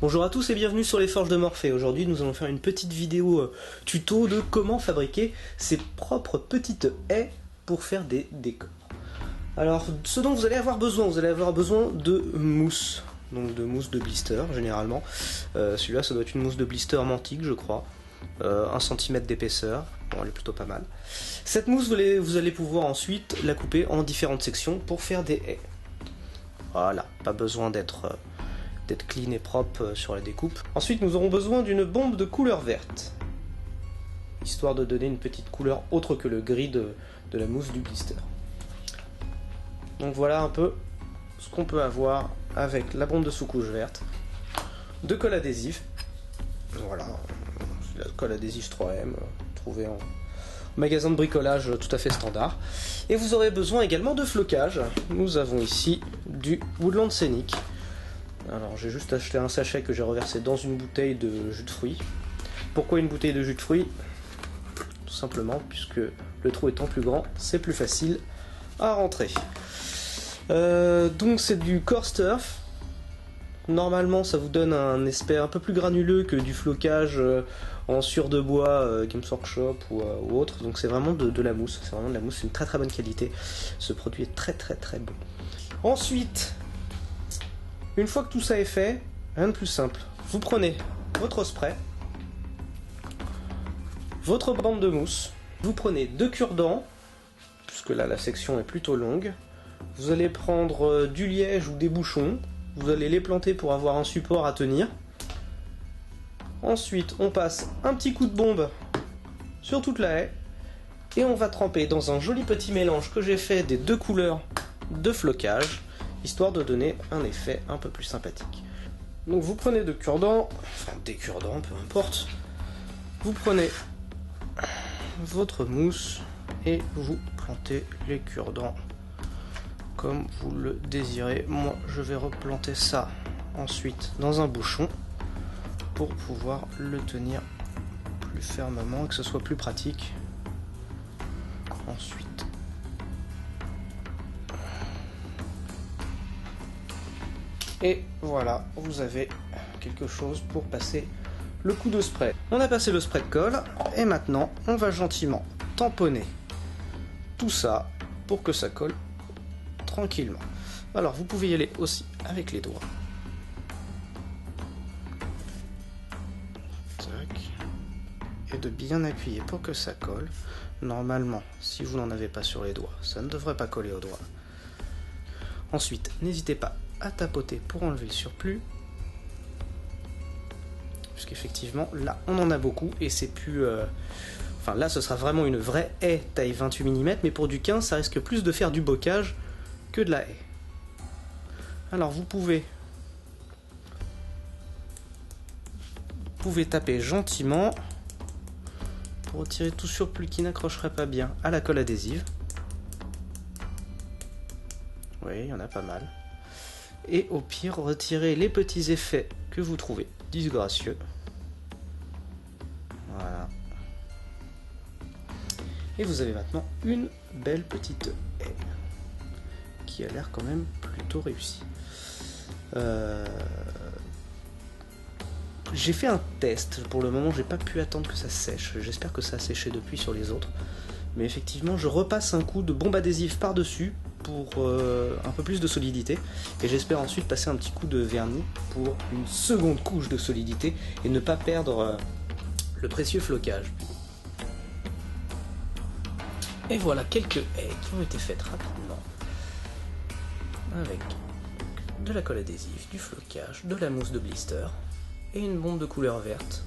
Bonjour à tous et bienvenue sur les Forges de Morphée. Aujourd'hui nous allons faire une petite vidéo tuto de comment fabriquer ses propres petites haies pour faire des décors. Alors ce dont vous allez avoir besoin de mousse. Donc de mousse de blister généralement. Celui-là ça doit être une mousse de blister mantique je crois. 1 cm d'épaisseur. Bon, elle est plutôt pas mal. Cette mousse vous allez pouvoir ensuite la couper en différentes sections pour faire des haies. Voilà, pas besoin d'être clean et propre sur la découpe. Ensuite nous aurons besoin d'une bombe de couleur verte, histoire de donner une petite couleur autre que le gris de la mousse du blister. Donc voilà un peu ce qu'on peut avoir avec la bombe de sous-couche verte, de colle adhésive, voilà, la colle adhésive 3M, trouvée en magasin de bricolage tout à fait standard. Et vous aurez besoin également de flocage. Nous avons ici du Woodland Scenic. Alors j'ai juste acheté un sachet que j'ai reversé dans une bouteille de jus de fruits. Pourquoi une bouteille de jus de fruits? Tout simplement puisque le trou étant plus grand, c'est plus facile à rentrer. Donc c'est du Core Stuff. Normalement ça vous donne un aspect un peu plus granuleux que du flocage en sur de bois Games Workshop ou autre. Donc c'est vraiment de la mousse, c'est vraiment de la mousse, c'est une très bonne qualité. Ce produit est très bon. Ensuite, une fois que tout ça est fait, rien de plus simple. Vous prenez votre spray, votre bande de mousse, vous prenez 2 cure-dents, puisque là la section est plutôt longue. Vous allez prendre du liège ou des bouchons, vous allez les planter pour avoir un support à tenir. Ensuite on passe un petit coup de bombe sur toute la haie, et on va tremper dans un joli petit mélange que j'ai fait des 2 couleurs de flocage, histoire de donner un effet un peu plus sympathique. Donc vous prenez 2 cure-dents, enfin des cure-dents, peu importe. Vous prenez votre mousse et vous plantez les cure-dents comme vous le désirez. Moi je vais replanter ça ensuite dans un bouchon pour pouvoir le tenir plus fermement et que ce soit plus pratique. Ensuite et voilà, vous avez quelque chose pour passer le coup de spray. On a passé le spray de colle, et maintenant on va gentiment tamponner tout ça pour que ça colle tranquillement. Alors vous pouvez y aller aussi avec les doigts. Tac. Et de bien appuyer pour que ça colle. Normalement, si vous n'en avez pas sur les doigts, ça ne devrait pas coller aux doigts. Ensuite, n'hésitez pas à tapoter pour enlever le surplus, puisqu'effectivement là on en a beaucoup et c'est plus enfin là ce sera vraiment une vraie haie taille 28 mm, mais pour du 15 ça risque plus de faire du bocage que de la haie. Alors vous pouvez taper gentiment pour retirer tout surplus qui n'accrocherait pas bien à la colle adhésive. Oui, il y en a pas mal. Et au pire, retirez les petits effets que vous trouvez disgracieux. Voilà. Et vous avez maintenant une belle petite haie qui a l'air quand même plutôt réussie. J'ai fait un test. Pour le moment, j'ai pas pu attendre que ça sèche. J'espère que ça a séché depuis sur les autres. Mais effectivement, je repasse un coup de bombe adhésive par-dessus pour un peu plus de solidité, et j'espère ensuite passer un petit coup de vernis pour une seconde couche de solidité et ne pas perdre le précieux flocage. Et voilà quelques haies qui ont été faites rapidement avec de la colle adhésive, du flocage, de la mousse de blister et une bombe de couleur verte,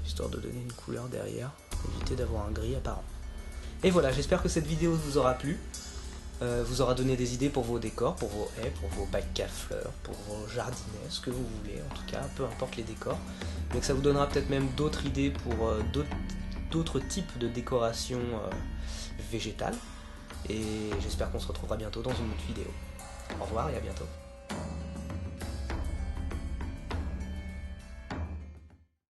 histoire de donner une couleur derrière, éviter d'avoir un gris apparent. Et voilà, j'espère que cette vidéo vous aura plu. Vous aura donné des idées pour vos décors, pour vos haies, pour vos bacs à fleurs, pour vos jardinets, ce que vous voulez, en tout cas, peu importe les décors. Mais que ça vous donnera peut-être même d'autres idées pour d'autres types de décoration végétale. Et j'espère qu'on se retrouvera bientôt dans une autre vidéo. Au revoir et à bientôt.